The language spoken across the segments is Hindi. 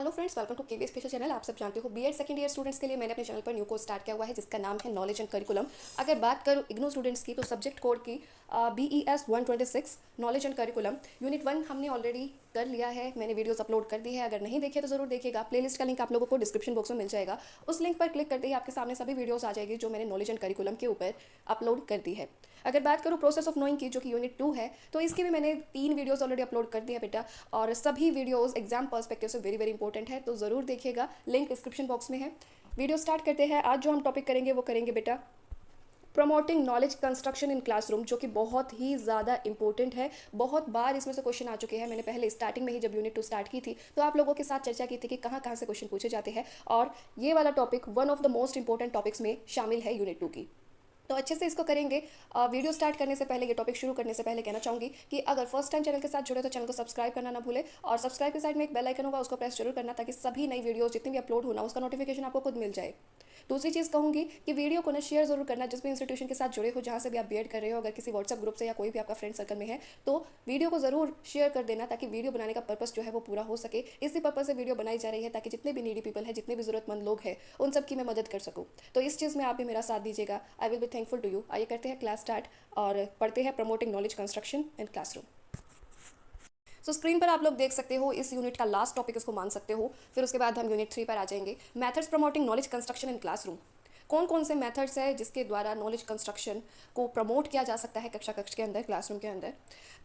Hello friends, welcome to KV special channel. आप सब जानते हो बीएड सेकंड ईयर स्टूडेंट्स के लिए मैंने अपने चैनल पर न्यू कोर्स स्टार्ट किया हुआ है जिसका नाम है नॉलेज एंड करिकुलम। अगर बात करूँ इग्नू स्टूडेंट्स की तो सब्जेक्ट कोड की BES 126 knowledge and curriculum unit 1 हमने ऑलरेडी कर लिया है। मैंने वीडियोस अपलोड कर दी है, अगर नहीं देखे तो ज़रूर देखिएगा। प्लेलिस्ट का लिंक आप लोगों को डिस्क्रिप्शन बॉक्स में मिल जाएगा। उस लिंक पर क्लिक करते ही आपके सामने सभी वीडियोस आ जाएगी जो मैंने नॉलेज एंड करिकुलम के ऊपर अपलोड कर दी है। अगर बात करूँ प्रोसेस ऑफ नोइंग की, जो कि यूनिट 2 है, तो इसकी भी मैंने 3 वीडियोस ऑलरेडी अपलोड कर दिया बेटा। और सभी वीडियोस एग्जाम पर्सपेक्टिव से वेरी वेरी इंपॉर्टेंट है, तो ज़रूर देखिएगा, लिंक डिस्क्रिप्शन बॉक्स में है। वीडियो स्टार्ट करते हैं। आज जो हम टॉपिक करेंगे वो करेंगे बेटा promoting knowledge construction in classroom, जो कि बहुत ही ज़्यादा इंपॉर्टेंट है। बहुत बार इसमें से क्वेश्चन आ चुके हैं। मैंने पहले स्टार्टिंग में ही जब यूनिट 2 स्टार्ट की थी तो आप लोगों के साथ चर्चा की थी कि कहाँ कहाँ से क्वेश्चन पूछे जाते हैं, और ये वाला topic one of the most important topics में शामिल है यूनिट 2 की। तो अच्छे से इसको करेंगे। वीडियो स्टार्ट करने से पहले, ये टॉपिक शुरू करने से पहले कहना चाहूँगी कि अगर फर्स्ट टाइम चैनल के साथ जुड़े तो चैनल को सब्सक्राइब करना ना भूले, और सब्सक्राइब के साइड में एक बेल आइकन होगा, उसको प्रेस जरूर करना ताकि सभी नई वीडियोस जितनी भी अपलोड होना उसका नोटिफिकेशन आपको खुद मिल जाए। दूसरी चीज़ कहूँगी कि वीडियो को ना शेयर जरूर करना जिस भी इंस्टीट्यूशन के साथ जुड़े हो, जहाँ से भी आप बीएड कर रहे हो। अगर किसी व्हाट्सएप ग्रुप से या कोई भी आपका फ्रेंड सर्कल में है तो वीडियो को ज़रूर शेयर कर देना ताकि वीडियो बनाने का पर्पस जो है वो पूरा हो सके। इसी पर्पस से वीडियो बनाई जा रही है ताकि जितने भी नीडी पीपल है, जितने भी ज़रूरतमंद लोग हैं, उन सब की मैं मदद कर सकूँ। तो इस चीज़ में आप भी मेरा साथ दीजिएगा। I will be thankful to you. आइए करते हैं क्लास स्टार्ट और पढ़ते हैं promoting knowledge construction in classroom. So screen पर आप लोग देख सकते हो, इस यूनिट का लास्ट टॉपिक इसको मान सकते हो। फिर उसके बाद हम यूनिट 3 पर आ जाएंगे, methods promoting knowledge construction in classroom. कौन कौन से मेथड्स है जिसके द्वारा नॉलेज कंस्ट्रक्शन को प्रमोट किया जा सकता है कक्ष के अंदर, क्लासरूम के अंदर।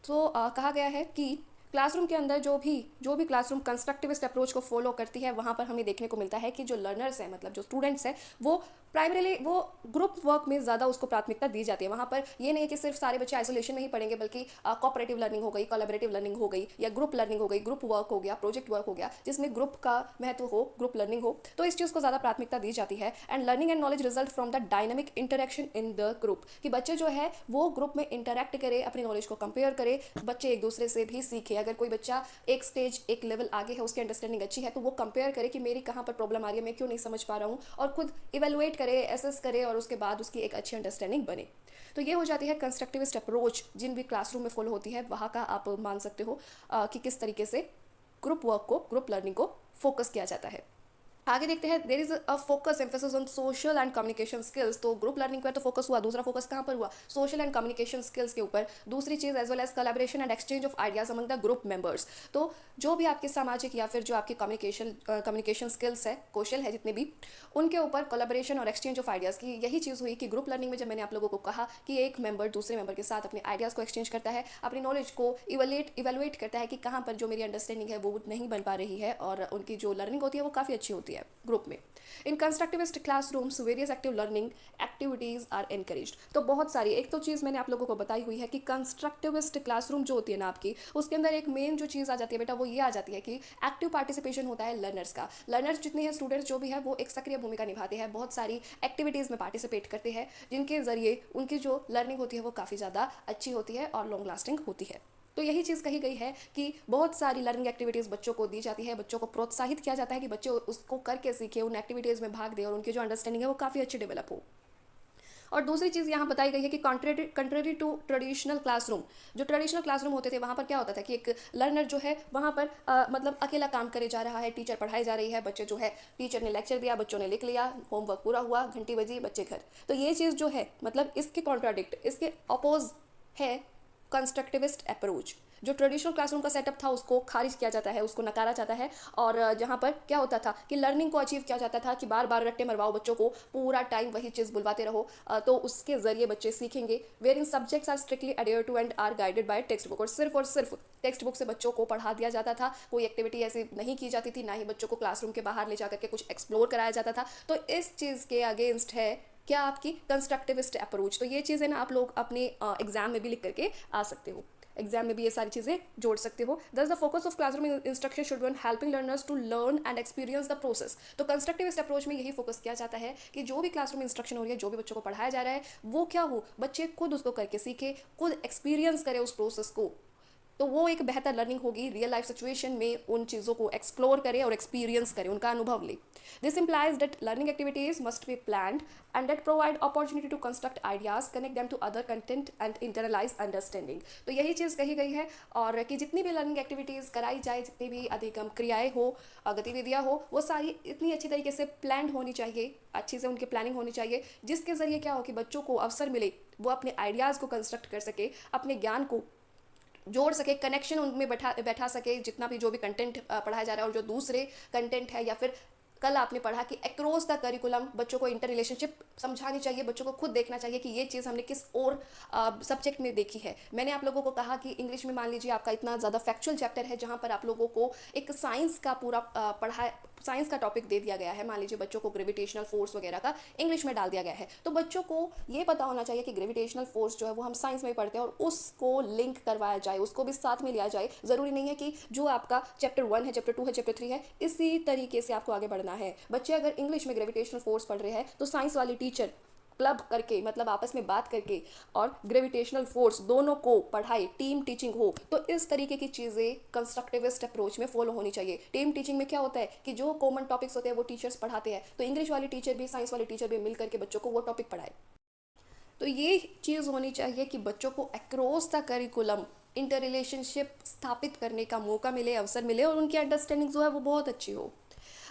तो कहा गया है कि क्लासरूम के अंदर जो भी क्लासरूम कंस्ट्रक्टिविस्ट अप्रोच को फॉलो करती है, वहाँ पर हमें देखने को मिलता है कि जो लर्नर्स हैं, मतलब जो स्टूडेंट्स हैं, वो प्राइमरीली वो ग्रुप वर्क में ज़्यादा उसको प्राथमिकता दी जाती है। वहाँ पर ये नहीं कि सिर्फ सारे बच्चे आइसोलेशन में ही पढ़ेंगे, बल्कि कॉपरेटिव लर्निंग हो गई, कोलैबोरेटिव लर्निंग हो गई, या ग्रुप लर्निंग हो गई, ग्रुप वर्क हो गया, प्रोजेक्ट वर्क हो गया, जिसमें ग्रुप का महत्व हो, ग्रुप लर्निंग हो, तो इस चीज़ को ज़्यादा प्राथमिकता दी जाती है। And learning and knowledge result from the dynamic interaction in the group, कि बच्चे जो है वो ग्रुप में इंटरेक्ट करे, अपनी नॉलेज को कंपेयर करे, बच्चे एक दूसरे से भी सीखे। अगर कोई बच्चा एक स्टेज, एक लेवल आगे है, उसकी अंडरस्टैंडिंग अच्छी है, तो वो कंपेयर करे कि मेरी कहाँ पर प्रॉब्लम आ रही है, मैं क्यों नहीं समझ पा रहा हूँ, और खुद इवेलुएट करे, एसेस करे, और उसके बाद उसकी एक अच्छी अंडरस्टैंडिंग बने। तो ये हो जाती है कंस्ट्रक्टिविस्ट अप्रोच, जिन भी क्लासरूम में फॉलो होती है वहाँ का आप मान सकते हो कि किस तरीके से ग्रुप वर्क को, ग्रुप लर्निंग को फोकस किया जाता है। आगे देखते हैं, there is a focus emphasis on social and communication skills. तो ग्रुप लर्निंग पर तो फोकस हुआ, दूसरा फोकस कहाँ पर हुआ? सोशल एंड कम्युनिकेशन स्किल्स के ऊपर। दूसरी चीज as well as collaboration and exchange of ideas among the group members. तो जो भी आपके सामाजिक या फिर जो आपकी कम्युनिकेशन स्किल्स है, कौशल है जितने भी, उनके ऊपर कोलैबोरेशन और एक्सचेंज ऑफ आइडियाज़ की यही चीज़ हुई कि ग्रुप लर्निंग में जब मैंने आप लोगों को कहा कि एक मेंबर दूसरे मेंबर के साथ अपने आइडियाज़ को एक्सचेंज करता है, अपनी नॉलेज को इवेलुएट करता है कि कहाँ पर जो मेरी अंडरस्टैंडिंग है वो नहीं बन पा रही है, और उनकी जो लर्निंग होती है वो काफ़ी अच्छी होती है ग्रुप में। In constructivist classrooms various active learning activities are encouraged. तो बहुत सारी, एक तो चीज़ मैंने आप लोगों को बताई हुई है कि कंस्ट्रक्टिविस्ट क्लासरूम जो होती है ना आपकी, उसके अंदर एक मेन जो चीज़ आ जाती है बेटा वो ये आ जाती है कि एक्टिव पार्टिसिपेशन होता है लर्नर्स का। लर्नर्स जितने हैं, स्टूडेंट्स जो भी है, वो एक सक्रिय भूमिका निभाते हैं, बहुत सारी एक्टिविटीज़ में पार्टिसिपेट करते हैं, जिनके ज़रिए उनकी जो लर्निंग होती है वो काफ़ी ज़्यादा अच्छी होती है और लॉन्ग लास्टिंग होती है। तो यही चीज़ कही गई है कि बहुत सारी लर्निंग एक्टिविटीज़ बच्चों को दी जाती है, बच्चों को प्रोत्साहित किया जाता है कि बच्चे उसको करके सीखे, उन एक्टिविटीज़ में भाग दे, और उनकी जो अंडरस्टैंडिंग है वो काफ़ी अच्छी डेवलप हो। और दूसरी चीज़ यहाँ बताई गई है कि कंट्रेरी टू ट्रेडिशनल क्लासरूम, जो ट्रेडिशनल क्लासरूम होते थे वहाँ पर क्या होता था कि एक लर्नर जो है वहाँ पर मतलब अकेला काम करे जा रहा है, टीचर पढ़ाई जा रही है, बच्चे जो है, टीचर ने लेक्चर दिया, बच्चों ने लिख लिया, होमवर्क पूरा हुआ, घंटी बजी, बच्चे घर। तो ये चीज़ जो है, मतलब इसके कॉन्ट्राडिक्ट, इसके अपोज है कंस्ट्रक्टिविस्ट अप्रोच। जो ट्रेडिशनल क्लासरूम का सेटअप था उसको खारिज किया जाता है, उसको नकारा जाता है, और जहाँ पर क्या होता था कि लर्निंग को अचीव किया जाता था कि बार बार रट्टे मरवाओ बच्चों को, पूरा टाइम वही चीज़ बुलवाते रहो, तो उसके जरिए बच्चे सीखेंगे। Where in subjects are strictly adhere to and are guided by text book, और सिर्फ टेक्स्ट बुक से बच्चों को पढ़ा दिया जाता था, कोई एक्टिविटी ऐसी नहीं की जाती थी, ना ही बच्चों को क्लासरूम के बाहर ले जाकर के कुछ एक्सप्लोर कराया जाता था। तो इस चीज़ के अगेंस्ट है क्या? आपकी कंस्ट्रक्टिविस्ट अप्रोच। तो ये चीज़ें ना आप लोग अपने एग्जाम में भी लिख करके आ सकते हो, एग्जाम में भी ये सारी चीज़ें जोड़ सकते हो। Thus the focus of classroom instruction should be on helping learners to learn and experience the process. तो कंस्ट्रक्टिविस्ट अप्रोच में यही फोकस किया जाता है कि जो भी क्लासरूम इंस्ट्रक्शन हो रही है, जो भी बच्चों को पढ़ाया जा रहा है, वो क्या हो, बच्चे खुद उसको करके सीखे, खुद एक्सपीरियंस करे उस प्रोसेस को, तो वो एक बेहतर लर्निंग होगी। रियल लाइफ सिचुएशन में उन चीज़ों को एक्सप्लोर करें और एक्सपीरियंस करें, उनका अनुभव ले। This implies that learning activities must be planned and that provide opportunity to construct ideas, connect them to other content and internalize understanding। तो यही चीज़ कही गई है। और कि जितनी भी लर्निंग एक्टिविटीज़ कराई जाए, जितनी भी अधिगम क्रियाएं हो, गतिविधियां हो, वो सारी इतनी अच्छी तरीके से प्लान होनी चाहिए, अच्छी से उनकी प्लानिंग होनी चाहिए, जिसके ज़रिए क्या हो कि बच्चों को अवसर मिले, वो अपने आइडियाज़ को कंस्ट्रक्ट कर सके, अपने ज्ञान को जोड़ सके, कनेक्शन उनमें बैठा सके, जितना भी जो भी कंटेंट पढ़ाया जा रहा है और जो दूसरे कंटेंट है, या फिर कल आपने पढ़ा कि अक्रॉस द करिकुलम बच्चों को इंटर रिलेशनशिप समझानी चाहिए, बच्चों को खुद देखना चाहिए कि ये चीज़ हमने किस और सब्जेक्ट में देखी है। मैंने आप लोगों को कहा कि इंग्लिश में मान लीजिए आपका इतना ज़्यादा फैक्चुअल चैप्टर है, जहाँ पर आप लोगों को एक साइंस का पूरा साइंस का टॉपिक दे दिया गया है। मान लीजिए बच्चों को ग्रेविटेशनल फोर्स वगैरह का इंग्लिश में डाल दिया गया है, तो बच्चों को ये पता होना चाहिए कि ग्रेविटेशनल फोर्स जो है वो हम साइंस में पढ़ते हैं, और उसको लिंक करवाया जाए, उसको भी साथ में लिया जाए। ज़रूरी नहीं है कि जो आपका चैप्टर 1 है, चैप्टर 2 है, चैप्टर 3 है, इसी तरीके से आपको आगे बढ़ना है। बच्चे अगर इंग्लिश में ग्रेविटेशनल फोर्स पढ़ रहे हैं, तो साइंस वाली टीचर क्लब करके, मतलब आपस में बात करके, और ग्रेविटेशनल फोर्स दोनों को पढ़ाए, टीम टीचिंग हो। तो इस तरीके की चीज़ें कंस्ट्रक्टिविस्ट अप्रोच में फॉलो होनी चाहिए। टीम टीचिंग में क्या होता है कि जो कॉमन टॉपिक्स होते हैं वो टीचर्स पढ़ाते हैं, तो इंग्लिश वाली टीचर भी, साइंस वाली टीचर भी मिल करके बच्चों को वो टॉपिक पढ़ाए। तो ये चीज़ होनी चाहिए कि बच्चों को across the curriculum inter relationship स्थापित करने का मौका मिले, अवसर मिले, और उनकी अंडरस्टैंडिंग जो है वो बहुत अच्छी हो।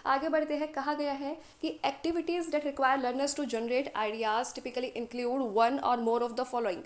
आगे बढ़ते हैं। कहा गया है कि activities that require learners to generate ideas typically include one or more of the following.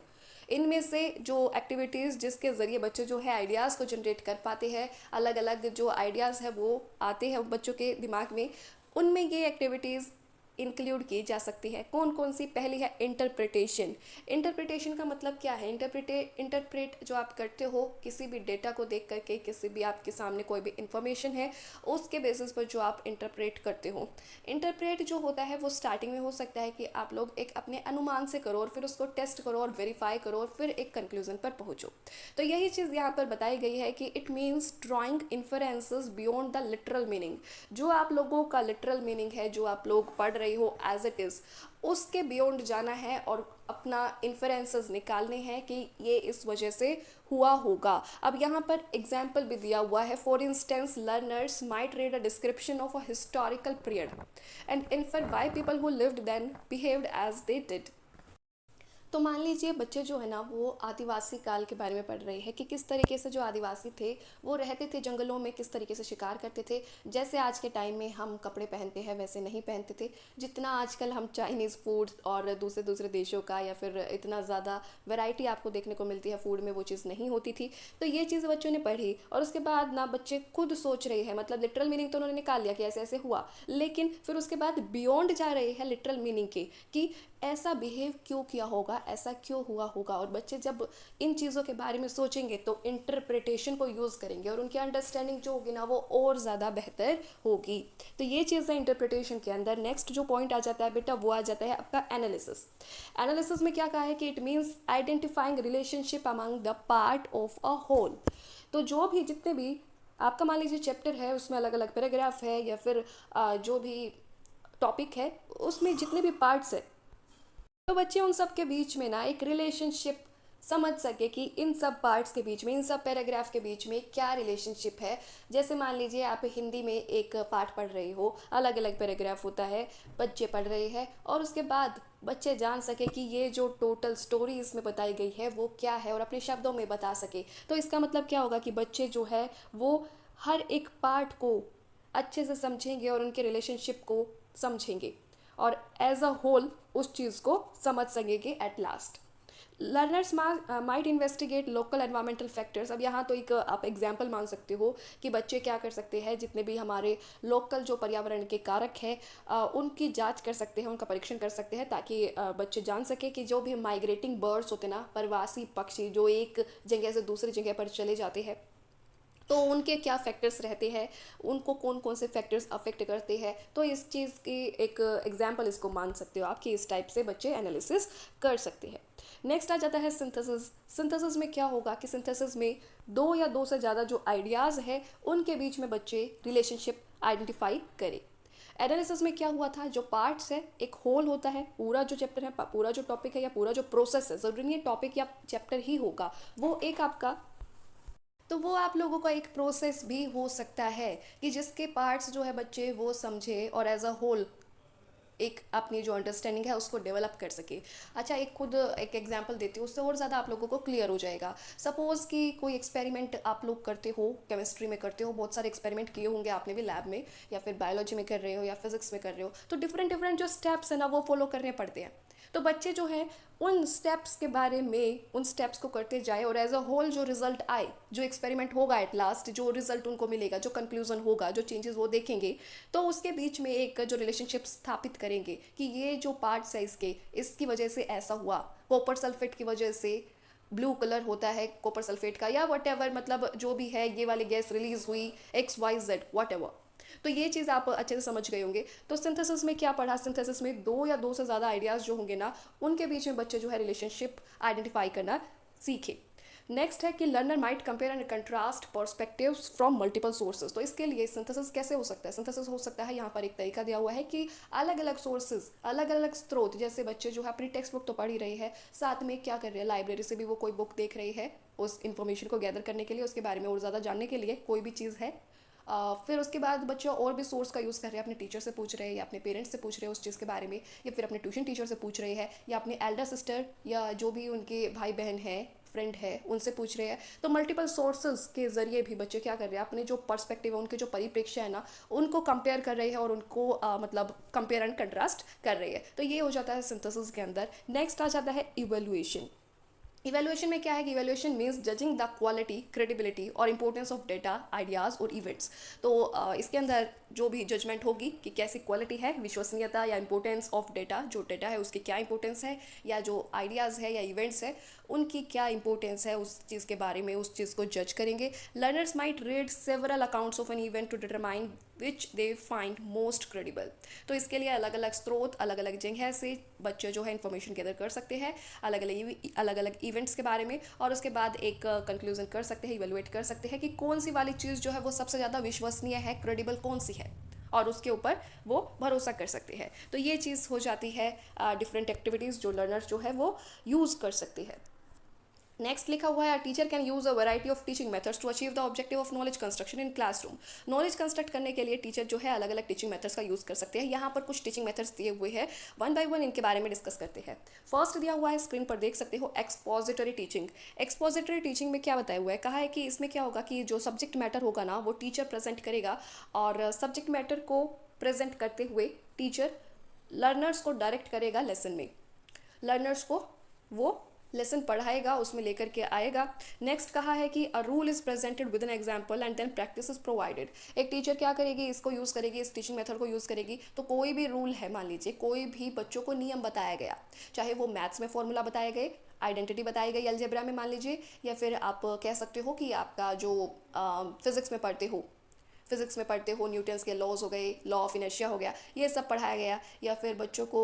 इनमें से जो एक्टिविटीज़ जिसके ज़रिए बच्चे जो है आइडियाज़ को जनरेट कर पाते हैं, अलग अलग जो आइडियाज़ है वो आते हैं बच्चों के दिमाग में, उनमें ये एक्टिविटीज़ इंक्लूड की जा सकती है। कौन कौन सी? पहली है इंटरप्रिटेशन। इंटरप्रिटेशन का मतलब क्या है? इंटरप्रेट जो आप करते हो किसी भी डेटा को देख करके, किसी भी आपके सामने कोई भी इंफॉर्मेशन है उसके बेसिस पर जो आप इंटरप्रेट करते हो। इंटरप्रेट जो होता है वो स्टार्टिंग में हो सकता है कि आप लोग एक अपने अनुमान से करो और फिर उसको टेस्ट करो और वेरीफाई करो और फिर एक कंक्लूजन पर पहुंचो। तो यही चीज़ यहाँ पर बताई गई है कि it means drawing inferences beyond the literal meaning. जो आप लोगों का लिटरल मीनिंग है, जो आप लोग पढ़ रहे हो एज इट इज़, उसके बियॉन्ड जाना है और अपना इन्फरेंसेस निकालने हैं कि ये इस वजह से हुआ होगा। अब यहाँ पर एग्जाम्पल भी दिया हुआ है। For instance, learners might read a description of a historical period and infer why people who lived then behaved as they did. तो मान लीजिए बच्चे जो है ना वो आदिवासी काल के बारे में पढ़ रहे हैं कि किस तरीके से जो आदिवासी थे वो रहते थे जंगलों में, किस तरीके से शिकार करते थे। जैसे आज के टाइम में हम कपड़े पहनते हैं वैसे नहीं पहनते थे। जितना आजकल हम चाइनीज़ फूड और दूसरे दूसरे देशों का, या फिर इतना ज़्यादा वैरायटी आपको देखने को मिलती है फूड में, वो चीज़ नहीं होती थी। तो ये चीज़ बच्चों ने पढ़ी और उसके बाद ना बच्चे खुद सोच रहे हैं, मतलब लिटरल मीनिंग तो उन्होंने निकाल लिया कि ऐसे ऐसे हुआ, लेकिन फिर उसके बाद बियॉन्ड जा रहे हैं लिटरल मीनिंग के कि ऐसा बिहेव क्यों किया होगा, ऐसा क्यों हुआ होगा। और बच्चे जब इन चीज़ों के बारे में सोचेंगे तो इंटरप्रिटेशन को यूज़ करेंगे और उनकी अंडरस्टैंडिंग जो होगी ना वो और ज़्यादा बेहतर होगी। तो ये चीज़ है इंटरप्रिटेशन के अंदर। नेक्स्ट जो पॉइंट आ जाता है बेटा वो आ जाता है आपका एनालिसिस। एनालिसिस में क्या कहा है कि it means identifying relationship among the part of a whole. तो जो भी जितने भी आपका मान लीजिए चैप्टर है उसमें अलग अलग पैराग्राफ है, या फिर जो भी टॉपिक है उसमें जितने भी पार्ट्स है, तो बच्चे उन सब के बीच में ना एक रिलेशनशिप समझ सके कि इन सब पार्ट्स के बीच में, इन सब पैराग्राफ के बीच में क्या रिलेशनशिप है। जैसे मान लीजिए आप हिंदी में एक पार्ट पढ़ रहे हो, अलग अलग पैराग्राफ होता है, बच्चे पढ़ रहे हैं, और उसके बाद बच्चे जान सके कि ये जो टोटल स्टोरी इसमें बताई गई है वो क्या है और अपने शब्दों में बता सके। तो इसका मतलब क्या होगा कि बच्चे जो है वो हर एक पार्ट को अच्छे से समझेंगे और उनके रिलेशनशिप को समझेंगे और एज अ होल उस चीज़ को समझ सकेंगे at last. Learners might investigate local environmental factors. अब यहाँ तो एक आप एग्जाम्पल मान सकते हो कि बच्चे क्या कर सकते हैं, जितने भी हमारे लोकल जो पर्यावरण के कारक हैं उनकी जांच कर सकते हैं, उनका परीक्षण कर सकते हैं, ताकि बच्चे जान सके कि जो भी माइग्रेटिंग बर्ड्स होते हैं ना, प्रवासी पक्षी जो एक जगह से दूसरी जगह पर चले जाते हैं, तो उनके क्या फैक्टर्स रहते हैं, उनको कौन कौन से फैक्टर्स अफेक्ट करते हैं। तो इस चीज़ की एक एग्जाम्पल इसको मान सकते हो आप कि इस टाइप से बच्चे एनालिसिस कर सकते हैं। नेक्स्ट आ जाता है सिंथेसिस। सिंथेसिस में क्या होगा कि सिंथेसिस में दो या दो से ज़्यादा जो आइडियाज़ है उनके बीच में बच्चे रिलेशनशिप आइडेंटिफाई करें। एनालिसिस में क्या हुआ था, जो पार्ट्स है एक होल होता है, पूरा जो चैप्टर है, पूरा जो टॉपिक है या पूरा जो प्रोसेस है, ज़रूरी नहीं है टॉपिक या चैप्टर ही होगा, वो एक आपका तो वो आप लोगों का एक प्रोसेस भी हो सकता है कि जिसके पार्ट्स जो है बच्चे वो समझे और एज अ होल एक अपनी जो अंडरस्टैंडिंग है उसको डेवलप कर सके। अच्छा, एक खुद एक एग्जांपल देती हूँ, उससे और ज़्यादा आप लोगों को क्लियर हो जाएगा। सपोज़ कि कोई एक्सपेरिमेंट आप लोग करते हो, केमिस्ट्री में करते हो, बहुत सारे एक्सपेरिमेंट किए होंगे आपने भी लैब में, या फिर बायोलॉजी में कर रहे हो या फिजिक्स में कर रहे हो, तो डिफरेंट डिफरेंट जो स्टेप्स है ना वो फॉलो करने पड़ते हैं। तो बच्चे जो हैं उन स्टेप्स के बारे में उन स्टेप्स को करते जाए और एज अ होल जो रिजल्ट आए, जो एक्सपेरिमेंट होगा एट लास्ट, जो रिजल्ट उनको मिलेगा, जो कंक्लूजन होगा, जो चेंजेस वो देखेंगे, तो उसके बीच में एक जो रिलेशनशिप स्थापित करेंगे कि ये जो पार्ट्स है इसके, इसकी वजह से ऐसा हुआ, कॉपर सल्फेट की वजह से ब्लू कलर होता है कॉपर सल्फेट का, या वट एवर, मतलब जो भी है ये वाली गैस रिलीज हुई, X Y Z whatever. तो ये चीज़ आप अच्छे से समझ गए होंगे। तो सिंथेसिस में क्या पढ़ा, सिंथेसिस में दो या दो से ज़्यादा आइडियाज़ जो होंगे ना, उनके बीच में बच्चे जो है रिलेशनशिप आइडेंटिफाई करना सीखे। नेक्स्ट है कि learner might compare and contrast perspectives from multiple sources. तो इसके लिए सिंथेसिस कैसे हो सकता है, सिंथेसिस हो सकता है, यहाँ पर एक तरीका दिया हुआ है कि अलग अलग सोर्सेज, अलग अलग स्रोत, जैसे बच्चे जो है अपनी टेक्स्ट बुक तो पढ़ ही रहे हैं, साथ में क्या कर रहे हैं, लाइब्रेरी से भी वो कोई बुक देख रही है उस इन्फॉर्मेशन को गैदर करने के लिए, उसके बारे में और ज़्यादा जानने के लिए, कोई भी चीज़ है। फिर उसके बाद बच्चे और भी सोर्स का यूज़ कर रहे हैं, अपने टीचर से पूछ रहे हैं या अपने पेरेंट्स से पूछ रहे हैं उस चीज़ के बारे में, या फिर अपने ट्यूशन टीचर से पूछ रहे हैं, या अपने एल्डर सिस्टर या जो भी उनके भाई बहन हैं, फ्रेंड है, उनसे पूछ रहे हैं। तो मल्टीपल सोर्सेज के जरिए भी बच्चे क्या कर रहे हैं, अपने जो पर्सपेक्टिव है, उनके जो परिप्रेक्ष्य है ना, उनको कंपेयर कर रहे हैं और उनको मतलब कंपेयर एंड कंट्रास्ट कर रहे हैं। तो ये हो जाता है सिंथेसिस के अंदर। नेक्स्ट आ जाता है इवेल्युएशन। इवेल्युएशन में क्या है कि evaluation means judging the quality, credibility और इंपॉर्टेंस ऑफ डेटा, आइडियाज़ और इवेंट्स। तो इसके अंदर जो भी जजमेंट होगी कि कैसी क्वालिटी है, विश्वसनीयता या इंपॉर्टेंस ऑफ डेटा, जो डेटा है उसकी क्या इंपॉर्टेंस है, या जो आइडियाज़ है या इवेंट्स है उनकी क्या इंपॉर्टेंस है, उस चीज़ के बारे में उस चीज़ को जज करेंगे। Learners might read several accounts of an event to determine which they find most credible. तो इसके लिए अलग अलग स्रोत, अलग अलग जगह से बच्चे जो है इन्फॉर्मेशन गैदर कर सकते हैं अलग अलग इवेंट्स के बारे में, और उसके बाद एक कंक्लूजन कर सकते हैं, इवेलुएट कर सकते हैं कि कौन सी वाली चीज़ जो है वो सबसे ज़्यादा विश्वसनीय है, क्रेडिबल कौन सी है, और उसके ऊपर वो भरोसा कर सकते हैं। तो ये चीज़ हो जाती है डिफरेंट एक्टिविटीज़ जो लर्नर्स जो है वो यूज़ कर सकते हैं। नेक्स्ट लिखा हुआ है, teacher can use a variety of teaching methods to achieve the objective of knowledge construction in classroom. Knowledge construct करने के लिए टीचर जो है अलग अलग टीचिंग मेथड्स का यूज़ कर सकते हैं। यहाँ पर कुछ टीचिंग मेथड्स दिए हुए हैं, वन बाय वन इनके बारे में डिस्कस करते हैं। फर्स्ट दिया हुआ है, स्क्रीन पर देख सकते हो, एक्सपोजिटरी टीचिंग। एक्सपोजिटरी टीचिंग में क्या बताया हुआ है, कहा है कि इसमें क्या होगा कि जो सब्जेक्ट मैटर होगा ना वो टीचर प्रेजेंट करेगा, और सब्जेक्ट मैटर को प्रेजेंट करते हुए टीचर लर्नर्स को डायरेक्ट करेगा लेसन में, लर्नर्स को वो लेसन पढ़ाएगा, उसमें लेकर के आएगा। नेक्स्ट कहा है कि a rule is presented with an example and then practice is provided. एक टीचर क्या करेगी, इसको यूज़ करेगी, इस टीचिंग मेथड को यूज़ करेगी। तो कोई भी रूल है, मान लीजिए कोई भी बच्चों को नियम बताया गया, चाहे वो मैथ्स में फॉर्मूला बताए गए, आइडेंटिटी बताई गई अलजेब्रा में मान लीजिए, या फिर आप कह सकते हो कि आपका जो फिजिक्स में पढ़ते हो, फिजिक्स में पढ़ते हो न्यूटन्स के लॉज हो गए, लॉ ऑफ इनर्शिया हो गया, ये सब पढ़ाया गया, या फिर बच्चों को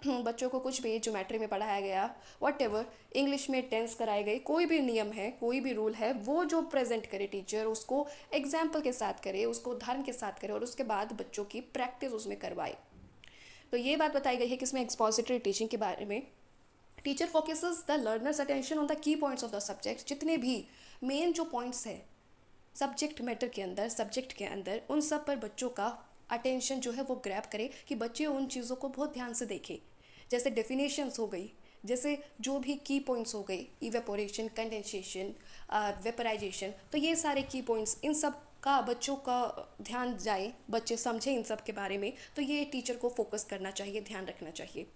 बच्चों को कुछ भी ज्योमेट्री में पढ़ाया गया, वट एवर, इंग्लिश में टेंस कराए गए, कोई भी नियम है, कोई भी रूल है, वो जो प्रेजेंट करे टीचर उसको एग्जाम्पल के साथ करे, उसको उदाहरण के साथ करे, और उसके बाद बच्चों की प्रैक्टिस उसमें करवाए। तो ये बात बताई गई है कि इसमें एक्सपोजिटरी टीचिंग के बारे में। Teacher focuses the learners attention on the key points of the subject. जितने भी मेन जो पॉइंट्स है सब्जेक्ट मैटर के अंदर, सब्जेक्ट के अंदर, उन सब पर बच्चों का अटेंशन जो है वो ग्रैब करे, कि बच्चे उन चीज़ों को बहुत ध्यान से देखें। जैसे डेफिनेशंस हो गई, जैसे जो भी की पॉइंट्स हो गए, इवेपोरेशन, कंडेंसेशन, वेपराइजेशन, तो ये सारे की पॉइंट्स, इन सब का बच्चों का ध्यान जाए, बच्चे समझें इन सब के बारे में। तो ये टीचर को फोकस करना चाहिए, ध्यान रखना चाहिए।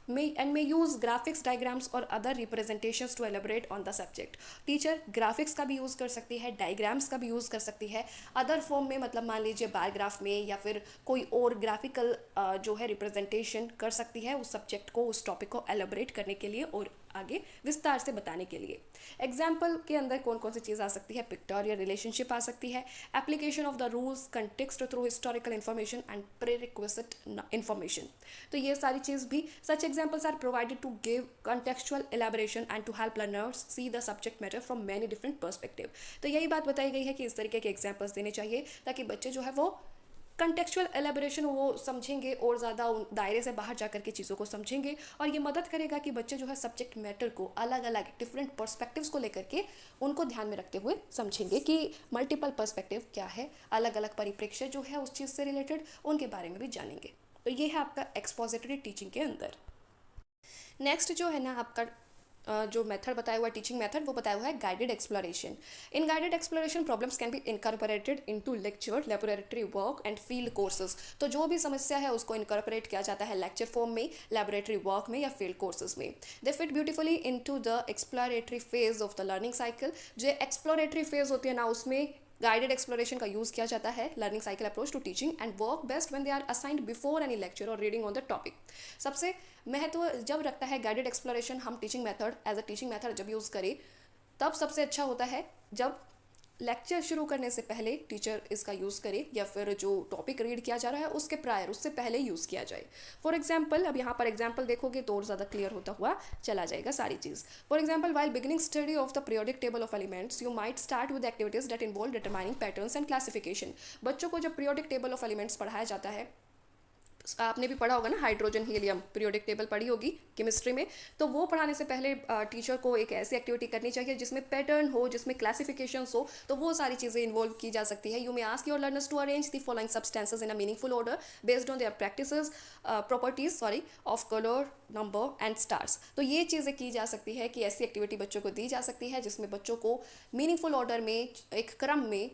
मे यूज़ ग्राफिक्स, डायग्राम्स और other representations to elaborate on the subject. Teacher graphics का भी यूज़ कर सकती है, डायग्राम्स का भी यूज़ कर सकती है, अदर फॉर्म में, मतलब मान लीजिए बार ग्राफ में, या फिर कोई और ग्राफिकल जो है रिप्रेजेंटेशन कर सकती है उस सब्जेक्ट को, उस टॉपिक को एलेबरेट करने के लिए और आगे विस्तार से बताने के लिए। एग्जाम्पल के अंदर कौन कौन सी चीज़ आ सकती है, पिक्टोरियल रिलेशनशिप आ सकती है, application of the rules, context through historical information and pre request information. तो ये सारी चीज़ भी, such examples are provided to give contextual elaboration and to help learners see the subject matter from many different perspective। तो यही बात बताई गई है कि इस तरीके के एग्जाम्पल्स देने चाहिए ताकि बच्चे जो है वो कंटेक्चुअल एलेबोरेशन वो समझेंगे और ज़्यादा उन दायरे से बाहर जा कर के चीज़ों को समझेंगे, और ये मदद करेगा कि बच्चे जो है सब्जेक्ट मैटर को अलग अलग डिफरेंट पर्सपेक्टिव्स को लेकर के उनको ध्यान में रखते हुए समझेंगे कि मल्टीपल पर्सपेक्टिव क्या है, अलग अलग परिप्रेक्ष्य जो है उस चीज़ से रिलेटेड उनके बारे में भी जानेंगे। तो ये है आपका एक्सपोजिटरी टीचिंग के अंदर। नेक्स्ट जो है ना आपका जो मेथड बताया हुआ है, टीचिंग मेथड, वो बताया हुआ है guided exploration. In guided exploration problems can be incorporated into lecture, laboratory work and field courses. तो जो भी समस्या है उसको इनकॉर्पोरेट किया जाता है लेक्चर फॉर्म में, लेबोरेटरी वर्क में या फील्ड कोर्सेज में। दे fit beautifully into the exploratory phase of the learning cycle. जो एक्सप्लोरेटरी फेज होती है ना, उसमें गाइडेड एक्सप्लोरेशन का यूज़ किया जाता है learning cycle approach to teaching and work best when they are assigned before any lecture और रीडिंग ऑन द टॉपिक। सबसे महत्व जब रखता है गाइडेड एक्सप्लोरेशन, हम teaching method as a teaching method जब यूज़ करें तब सबसे अच्छा होता है जब लेक्चर शुरू करने से पहले टीचर इसका यूज़ करे, या फिर जो टॉपिक रीड किया जा रहा है उसके प्रायर, उससे पहले यूज़ किया जाए। फॉर एग्जाम्पल, अब यहाँ पर एग्जाम्पल देखोगे तो और ज़्यादा क्लियर होता हुआ चला जाएगा सारी चीज़। For example, while beginning study of the periodic table of elements you might start with activities that involve determining patterns and classification. बच्चों को जब पीरियोडिक टेबल ऑफ एलिमेंट्स पढ़ाया जाता है, आपने भी पढ़ा होगा ना, हाइड्रोजन हीलियम पीरियोडिक टेबल पढ़ी होगी केमिस्ट्री में, तो वो पढ़ाने से पहले टीचर को एक ऐसी एक्टिविटी करनी चाहिए जिसमें पैटर्न हो, जिसमें क्लासिफिकेशंस हो, तो वो सारी चीज़ें इन्वॉल्व की जा सकती है। You may ask your learners to arrange the following substances in a meaningful order based on their practices properties of colour, number and stars. तो ये चीज़ें की जा सकती है कि ऐसी एक्टिविटी बच्चों को दी जा सकती है जिसमें बच्चों को मीनिंगफुल ऑर्डर में, एक क्रम में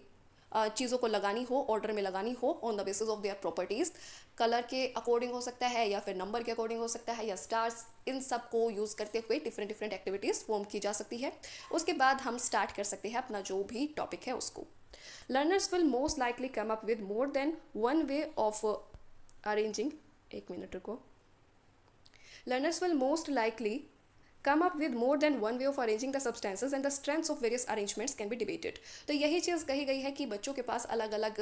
चीज़ों को लगानी हो, ऑर्डर में लगानी हो on the basis of their properties. Colour के अकॉर्डिंग हो सकता है या फिर नंबर के अकॉर्डिंग हो सकता है या स्टार्स, इन सब को यूज़ करते हुए डिफरेंट डिफरेंट एक्टिविटीज़ फॉर्म की जा सकती है। उसके बाद हम स्टार्ट कर सकते हैं अपना जो भी टॉपिक है उसको। Learners will most likely come up with more than one way of arranging, एक मिनट रुको, learners will most likely come up with more than one way of arranging the substances and the strengths of various arrangements can be debated। तो यही चीज़ कही गई है कि बच्चों के पास अलग अलग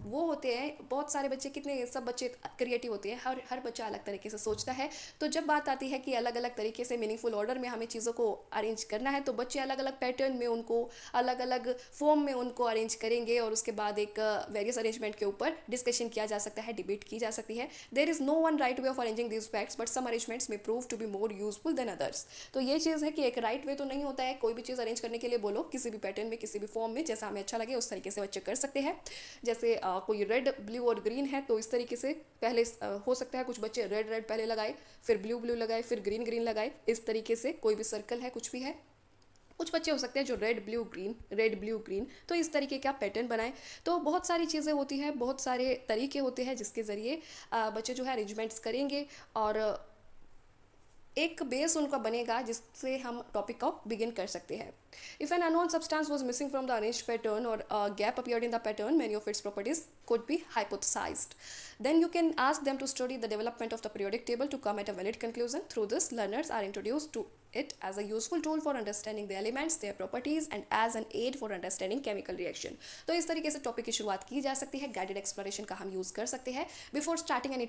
वो होते हैं, बहुत सारे बच्चे, कितने सब बच्चे क्रिएटिव होते हैं, हर बच्चा अलग तरीके से सोचता है। तो जब बात आती है कि अलग अलग तरीके से मीनिंगफुल ऑर्डर में हमें चीज़ों को अरेंज करना है, तो बच्चे अलग अलग पैटर्न में उनको, अलग अलग फॉर्म में उनको अरेंज करेंगे, और उसके बाद एक वेरियस अरेंजमेंट के ऊपर डिस्कशन किया जा सकता है, डिबेट की जा सकती है। There is no one right way of arranging this facts but some arrangements may prove to be more useful than others. तो ये चीज़ है कि एक राइट वे तो नहीं होता है, कोई भी चीज़ अरेंज करने के लिए बोलो, किसी भी पैटर्न में, किसी भी फॉर्म में, जैसा हमें अच्छा लगे उस तरीके से बच्चे कर सकते हैं। जैसे कोई रेड, ब्लू और ग्रीन है तो इस तरीके से पहले हो सकता है कुछ बच्चे रेड रेड पहले लगाए, फिर ब्लू ब्लू लगाए, फिर ग्रीन ग्रीन लगाए, इस तरीके से कोई भी सर्कल है, कुछ भी है। कुछ बच्चे हो सकते हैं जो रेड ब्लू ग्रीन, तो इस तरीके का पैटर्न बनाए। तो बहुत सारी चीज़ें होती हैं, बहुत सारे तरीके होते हैं जिसके ज़रिए बच्चे जो है अरेंजमेंट्स करेंगे, और एक बेस उनका बनेगा जिससे हम टॉपिक को बिगिन कर सकते हैं। If an unknown substance was missing from the arranged pattern और gap appeared in the pattern, many of its properties could be hypothesized. Then you can ask them to study the development of the periodic table to come at a valid conclusion. Through this, learners are introduced to it as a useful tool for understanding the elements, their properties, and as an aid for understanding chemical reaction. तो इस तरीके से टॉपिक की शुरुआत की जा सकती है, गाइडेड एक्सप्लोरेशन का हम यूज़ कर सकते हैं before starting any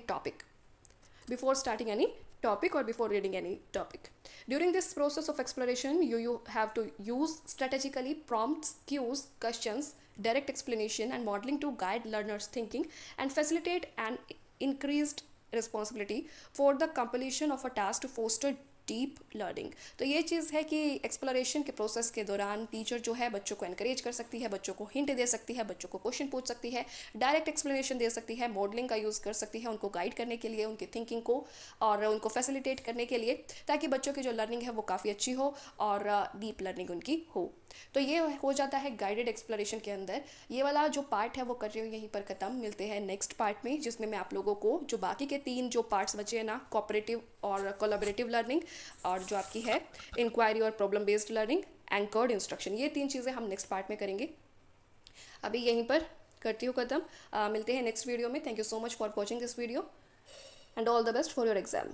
topic, or before reading any topic. During this process of exploration, you have to use strategically prompts, cues, questions, direct explanation and modeling to guide learners' thinking and facilitate an increased responsibility for the completion of a task to foster deep learning. तो ये चीज़ है कि एक्सप्लोरेशन के प्रोसेस के दौरान टीचर जो है बच्चों को एनकरेज कर सकती है, बच्चों को हिंट दे सकती है, बच्चों को क्वेश्चन पूछ सकती है, डायरेक्ट एक्सप्लेनेशन दे सकती है, मॉडलिंग का यूज़ कर सकती है उनको गाइड करने के लिए, उनकी थिंकिंग को और उनको फैसिलिटेट करने के लिए, ताकि बच्चों की जो लर्निंग है वो काफ़ी अच्छी हो और डीप लर्निंग उनकी हो। तो ये हो जाता है गाइडेड एक्सप्लोरेशन के अंदर। ये वाला जो पार्ट है वो कर रही हूँ यहीं पर ख़त्म। मिलते हैं नेक्स्ट पार्ट में, जिसमें मैं आप लोगों को जो बाकी के 3 जो पार्ट्स बचे हैं ना, कोऑपरेटिव और कोलैबोरेटिव लर्निंग और जो आपकी है इंक्वायरी और problem based learning, anchored instruction, ये 3 चीज़ें हम नेक्स्ट पार्ट में करेंगे। अभी यहीं पर करती हूँ ख़त्म। मिलते हैं नेक्स्ट वीडियो में। Thank you so much for watching this video and all the best for your exam.